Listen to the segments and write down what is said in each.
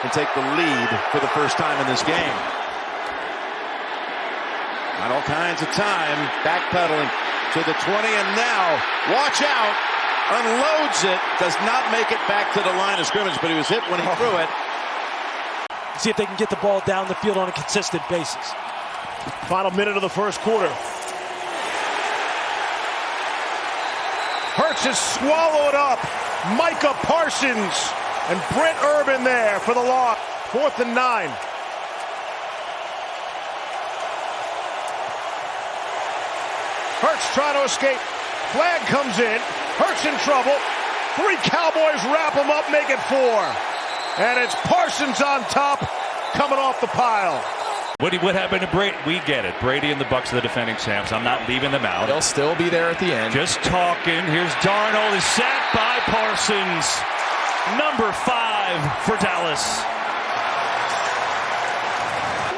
and take the lead for the first time in this game. Got all kinds of time, backpedaling to the 20, and now, watch out, unloads it, does not make it back to the line of scrimmage, but he was hit when he threw it. See if they can get the ball down the field on a consistent basis. Final minute of the first quarter. Hurts is swallowed up. Micah Parsons and Brent Urban there for the loss. 4th and 9. Hurts trying to escape. Flag comes in. Hurts in trouble. 3 Cowboys wrap him up, make it 4. And it's Parsons on top, coming off the pile. What happened to Brady? We get it. Brady and the Bucs are the defending champs. I'm not leaving them out. They'll still be there at the end. Just talking. Here's Darnold. Is sacked by Parsons. Number 5 for Dallas.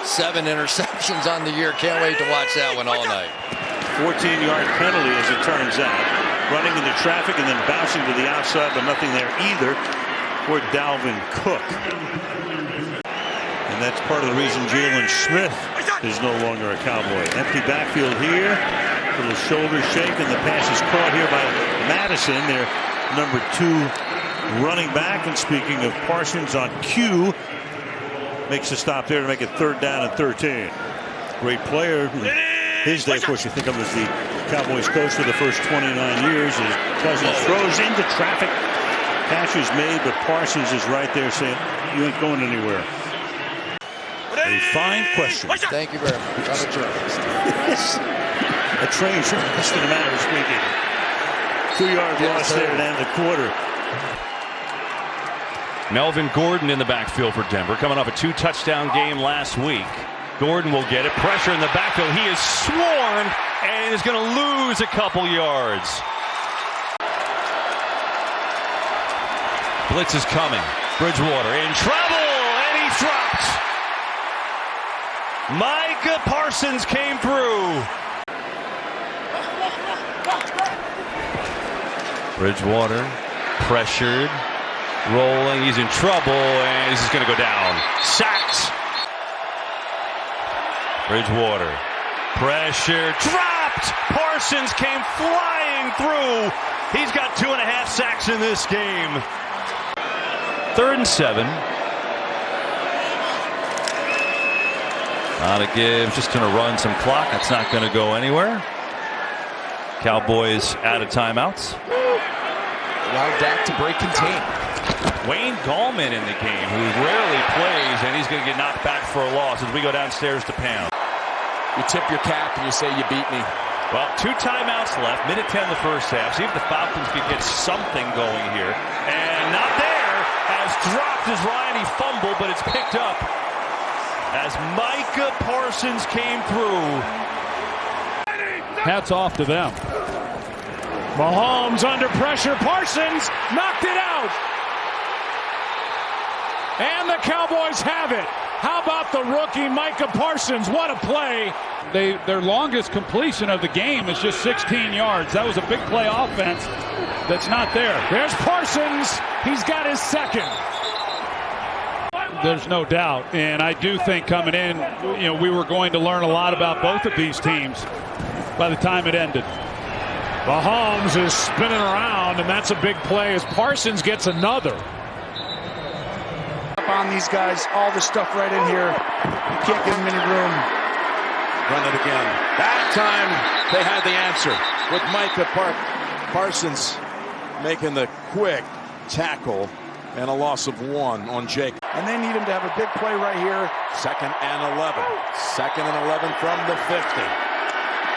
7 interceptions on the year. Can't wait to watch that one all night. 14-yard penalty, as it turns out. Running into traffic and then bouncing to the outside, but nothing there either for Dalvin Cook. And that's part of the reason Jalen Smith is no longer a Cowboy. Empty backfield here. Little shoulder shake, and the pass is caught here by Madison, their number 2 running back. And speaking of Parsons on cue, makes a stop there to make it 3rd down and 13. Great player. His day, of course, you think of him as the Cowboys coach for the first 29 years. His Cousins throws into traffic. Catch is made, but Parsons is right there saying, you ain't going anywhere. A fine question. Thank you very much. I'm a journalist. A trained journalist, in a matter of speaking. 2-yard loss there to end the quarter. Melvin Gordon in the backfield for Denver, coming off a 2-touchdown game last week. Gordon will get it. Pressure in the backfield. He is swarmed and is going to lose a couple yards. Blitz is coming. Bridgewater in trouble, and he's dropped. Micah Parsons came through. Bridgewater pressured, rolling. He's in trouble, and he's just going to go down. Sacked. Bridgewater, pressure, dropped! Parsons came flying through. He's got 2.5 sacks in this game. 3rd and 7. Not a give, just going to run some clock. That's not going to go anywhere. Cowboys out of timeouts. Allow Dak to break contain. Wayne Gallman in the game, who rarely plays, and he's going to get knocked back for a loss as we go downstairs to Pam. You tip your cap and you say you beat me. Well, 2 timeouts left, minute 10 in the first half. See if the Falcons can get something going here. And not there, as dropped as Ryan. He fumbled, but it's picked up as Micah Parsons came through. Hats off to them. Mahomes under pressure. Parsons knocked it out. And the Cowboys have it. How about the rookie Micah Parsons? What a play. Their longest completion of the game is just 16 yards. That was a big play offense that's not there. There's Parsons. He's got his 2nd. There's no doubt. And I do think coming in, we were going to learn a lot about both of these teams by the time it ended. Mahomes is spinning around, and that's a big play as Parsons gets another. On these guys, all the stuff right in here. You can't give them any room. Run it again. That time they had the answer with Micah Parsons making the quick tackle and a loss of 1 on Jake. And they need him to have a big play right here. 2nd and 11. 2nd and 11 from the 50.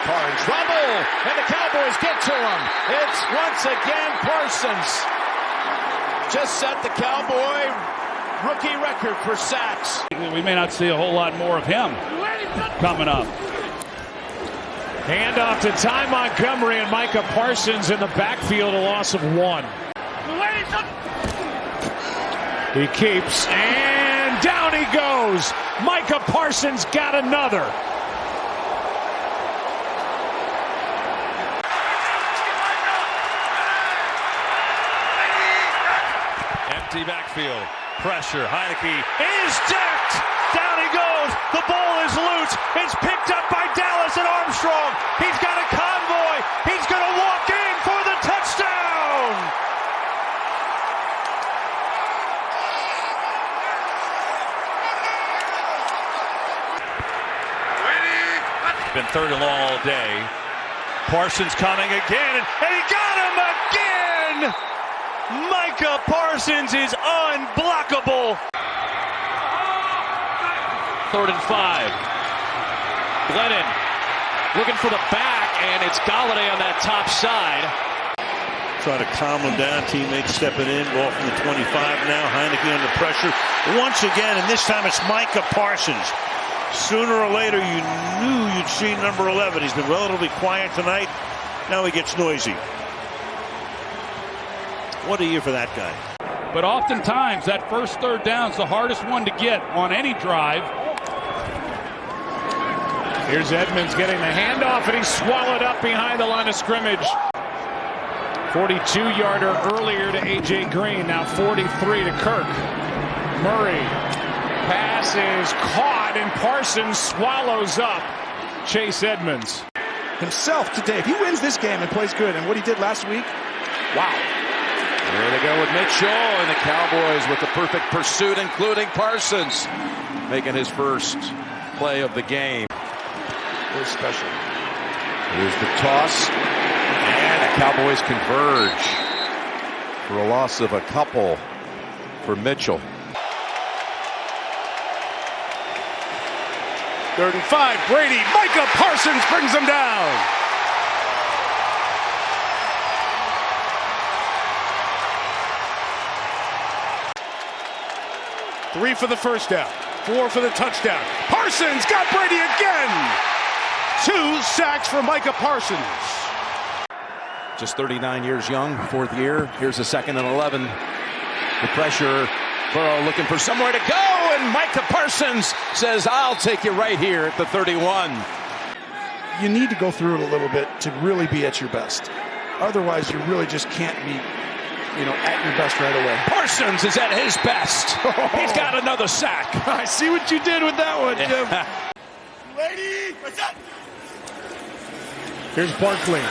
Carr in trouble, and the Cowboys get to him. It's once again Parsons. Just set the Cowboy rookie record for sacks. We may not see a whole lot more of him coming up. Hand off to Ty Montgomery, and Micah Parsons in the backfield, a loss of 1. He keeps, and down he goes. Micah Parsons got another. Empty backfield. Pressure. Heineke is decked. Down he goes. The ball is loose. It's picked up by Dallas and Armstrong. He's got a convoy. He's going to walk in for the touchdown. Been third and long all day. Parsons coming again, and he got him again! Micah Parsons is unblockable. 3rd and 5. Glennon looking for the back, and it's Galladay on that top side. Try to calm him down. Teammates stepping in. Ball from the 25 now. Heineke under pressure once again, and this time it's Micah Parsons. Sooner or later, you knew you'd see number 11. He's been relatively quiet tonight. Now he gets noisy. What a year for that guy. But oftentimes, that first third down is the hardest one to get on any drive. Here's Edmonds getting the handoff, and he's swallowed up behind the line of scrimmage. 42-yarder earlier to A.J. Green, now 43 to Kirk. Murray. Pass is caught, and Parsons swallows up Chase Edmonds. Himself today, if he wins this game and plays good, and what he did last week, wow. There they go with Mitchell, and the Cowboys with the perfect pursuit, including Parsons, making his first play of the game. Very special. Here's the toss, and the Cowboys converge for a loss of a couple for Mitchell. 3rd and 5, Brady. Micah Parsons brings him down. Three for the first down, 4 for the touchdown. Parsons got Brady again. 2 sacks for Micah Parsons. Just 39 years young, 4th year. Here's a 2nd and 11. The pressure. Burrow looking for somewhere to go, and Micah Parsons says, I'll take you right here at the 31. You need to go through it a little bit to really be at your best. Otherwise, you really just can't be, at your best right away. Parsons is at his best. He's got another sack. I see what you did with that one, Jim. Lady, what's up? Here's Barkley.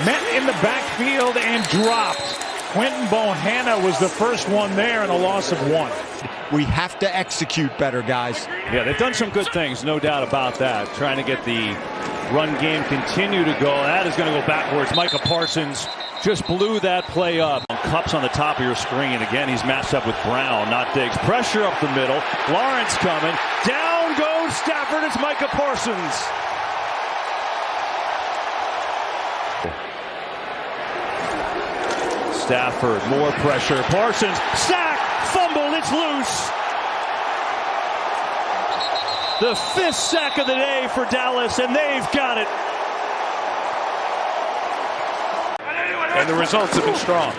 Met in the backfield and dropped. Quentin Bohanna was the first one there, and a loss of 1. We have to execute better, guys. Yeah, they've done some good things, no doubt about that. Trying to get the run game continue to go. That is going to go backwards. Micah Parsons just blew that play up. Cups on the top of your screen. Again, he's matched up with Brown, not Diggs. Pressure up the middle. Lawrence coming. Down goes Stafford. It's Micah Parsons. Stafford, more pressure. Parsons, sack, fumble, it's loose. The 5th sack of the day for Dallas, and they've got it. And the results have been strong.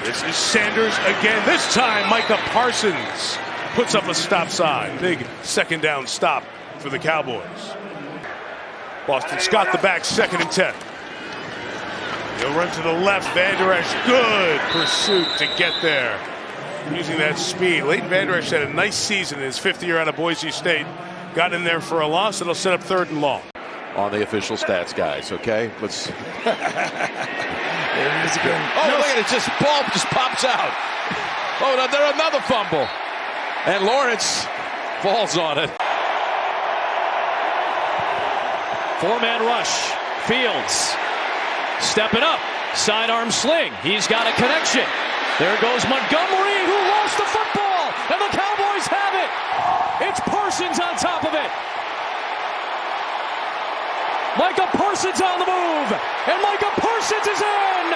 This is Sanders again. This time, Micah Parsons puts up a stop sign. Big 2nd down stop for the Cowboys. Boston Scott the back, 2nd and 10. He'll run to the left. Van Der Esch, good pursuit to get there. Using that speed. Leighton Van Der Esch had a nice season in his 5th year out of Boise State. Got in there for a loss. It'll set up 3rd and long. On the official stats, guys, okay? Let's. There he is again. Oh, look at it. Ball just pops out. Oh, no, there's another fumble. And Lawrence falls on it. 4-man rush. Fields. Stepping up, sidearm sling. He's got a connection. There goes Montgomery, who lost the football, and the Cowboys have it. It's Parsons on top of it. Micah Parsons on the move, and Micah Parsons is in.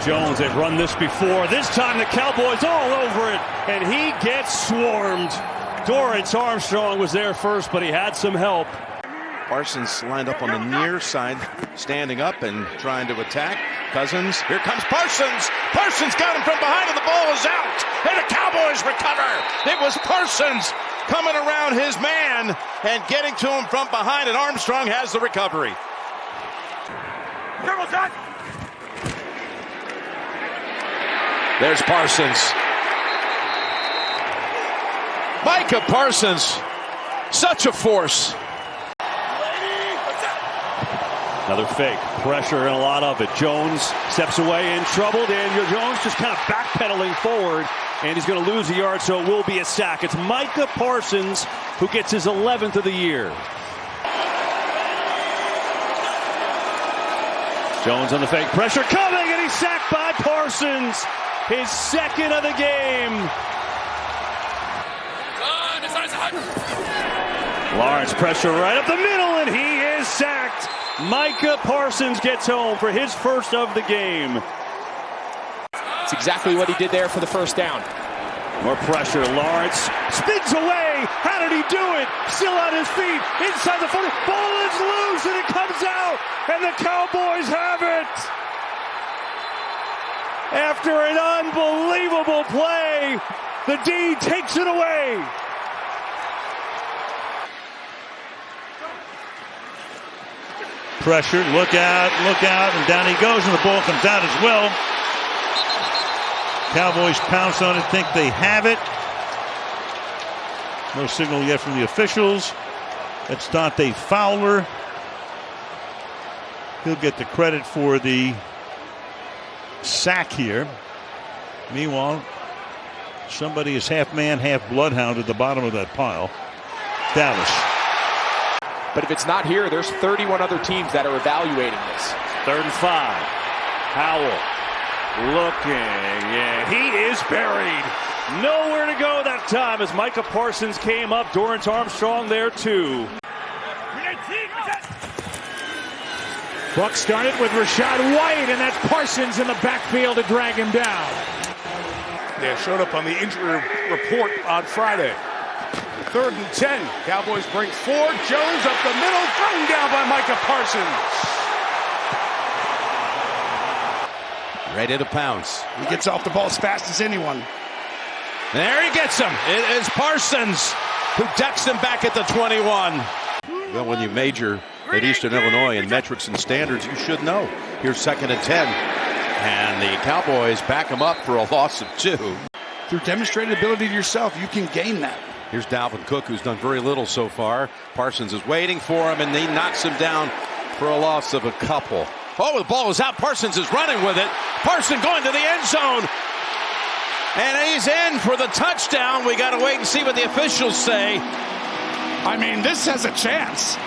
Jones, they've run this before. This time the Cowboys all over it, and he gets swarmed. Dorrance Armstrong was there first, but he had some help. Parsons lined up on the near side, standing up and trying to attack. Cousins, here comes Parsons. Parsons got him from behind, and the ball is out. and the Cowboys recover. It was Parsons coming around his man and getting to him from behind, and Armstrong has the recovery. There's Parsons. Micah Parsons, such a force. Another fake. Pressure and a lot of it. Jones steps away in trouble. Daniel Jones just kind of backpedaling forward, and he's going to lose a yard, so it will be a sack. It's Micah Parsons who gets his 11th of the year. Jones on the fake. Pressure coming, and he's sacked by Parsons. His second of the game. Lawrence pressure right up the middle, and he is sacked. Micah Parsons gets home for his first of the game. It's exactly what he did there for the first down. More pressure. Lawrence spins away. How did he do it? Still on his feet. Inside the 40. Ball is loose, and it comes out. And the Cowboys have it. After an unbelievable play, the D takes it away. Pressure, look out, and down he goes, and the ball comes out as well. Cowboys pounce on it, think they have it. No signal yet from the officials. That's Dante Fowler. He'll get the credit for the sack here. Meanwhile, somebody is half man, half bloodhound at the bottom of that pile. Dallas. But if it's not here, there's 31 other teams that are evaluating this. 3rd and 5. Howell looking. Yeah, he is buried. Nowhere to go that time as Micah Parsons came up. Dorrance Armstrong there too. Buck started with Rashad White, and that's Parsons in the backfield to drag him down. Yeah, showed up on the injury report on Friday. 3rd and 10. Cowboys bring 4. Jones up the middle, thrown down by Micah Parsons. Ready to pounce. He gets off the ball as fast as anyone. There he gets him. It is Parsons who decks him back at the 21. Well, when you major at Eastern Illinois in metrics and standards, you should know. Here's 2nd and 10. And the Cowboys back him up for a loss of 2. Through demonstrated ability to yourself, you can gain that. Here's Dalvin Cook, who's done very little so far. Parsons is waiting for him, and he knocks him down for a loss of a couple. Oh, the ball is out. Parsons is running with it. Parsons going to the end zone. And he's in for the touchdown. We got to wait and see what the officials say. I mean, this has a chance.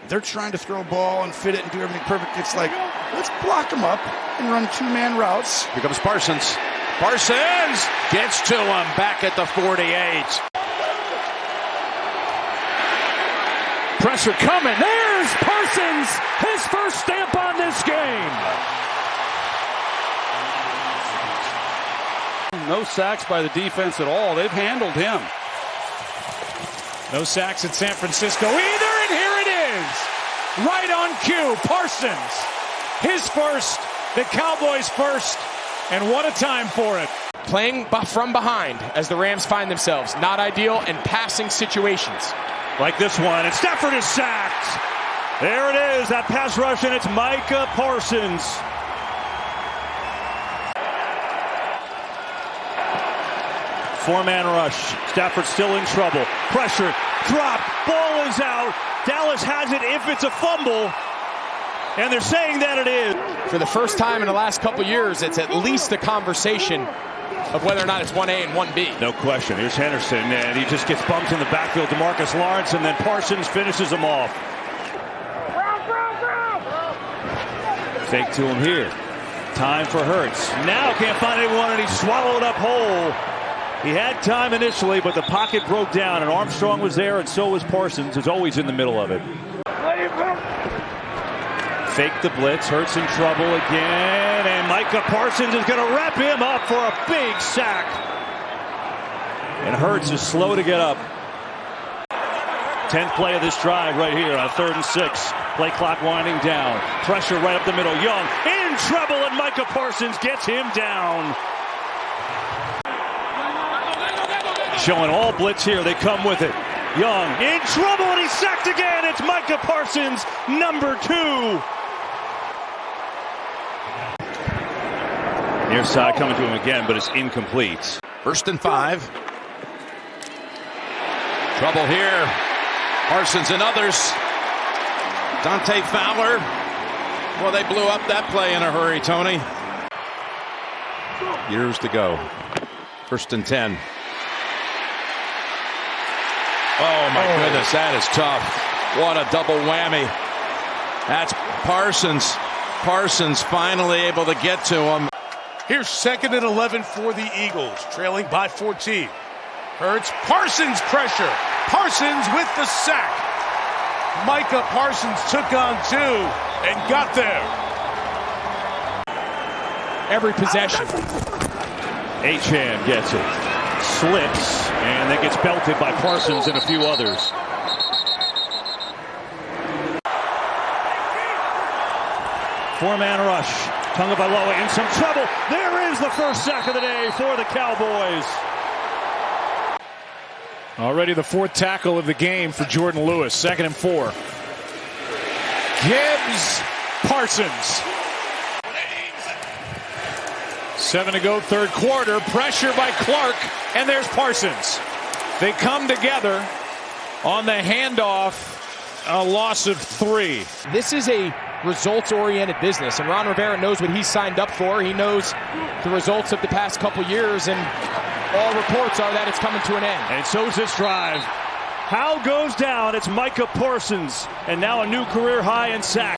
They're trying to throw a ball and fit it and do everything perfect. It's like, let's block them up and run 2-man routes. Here comes Parsons. Parsons gets to him back at the 48. Pressure coming. There's Parsons, his first stamp on this game. No sacks by the defense at all. They've handled him. No sacks at San Francisco either, and here it is. Right on cue, Parsons. His first, the Cowboys' first, and what a time for it. Playing from behind as the Rams find themselves not ideal in passing situations. Like this one, and Stafford is sacked. There it is, that pass rush, and it's Micah Parsons. Four-man rush. Stafford still in trouble. Pressure, drop, ball is out. Dallas has it if it's a fumble, and they're saying that it is. For the first time in the last couple years, it's at least a conversation of whether or not it's 1A and 1B. No question. Here's Henderson, and he just gets bumped in the backfield to Marcus Lawrence, and then Parsons finishes him off. Fake to him here. Time for Hurts. Now can't find anyone, and he's swallowed up whole. He had time initially, but the pocket broke down, and Armstrong was there, and so was Parsons, who's always in the middle of it. Fake the blitz. Hurts in trouble again, and Micah Parsons is going to wrap him up for a big sack. And Hurts is slow to get up. 10th play of this drive right here on 3rd and 6. Play clock winding down. Pressure right up the middle. Young in trouble, and Micah Parsons gets him down. Showing all blitz here. They come with it. Young in trouble, and he's sacked again. It's Micah Parsons, number 2. Near side coming to him again, but it's incomplete. 1st and 5. Trouble here. Parsons and others. Dante Fowler. Well, they blew up that play in a hurry, Tony. Years to go. 1st and 10. Oh, my goodness, that is tough. What a double whammy. That's Parsons. Parsons finally able to get to him. Here's 2nd and 11 for the Eagles, trailing by 14. Hurts, Parsons pressure. Parsons with the sack. Micah Parsons took on 2 and got there. Every possession. Achane gets it. Slips, and then gets belted by Parsons and a few others. Four-man rush. Tagovailoa in some trouble. There is the first sack of the day for the Cowboys. Already the 4th tackle of the game for Jordan Lewis. 2nd and 4. Gibbs, Parsons. 7 to go, 3rd quarter. Pressure by Clark, and there's Parsons. They come together on the handoff. A loss of 3. This is a results-oriented business, and Ron Rivera knows what he signed up for. He knows the results of the past couple years, and all reports are that it's coming to an end. And so's this drive. How goes down? It's Micah Parsons, and now a new career high in sacks.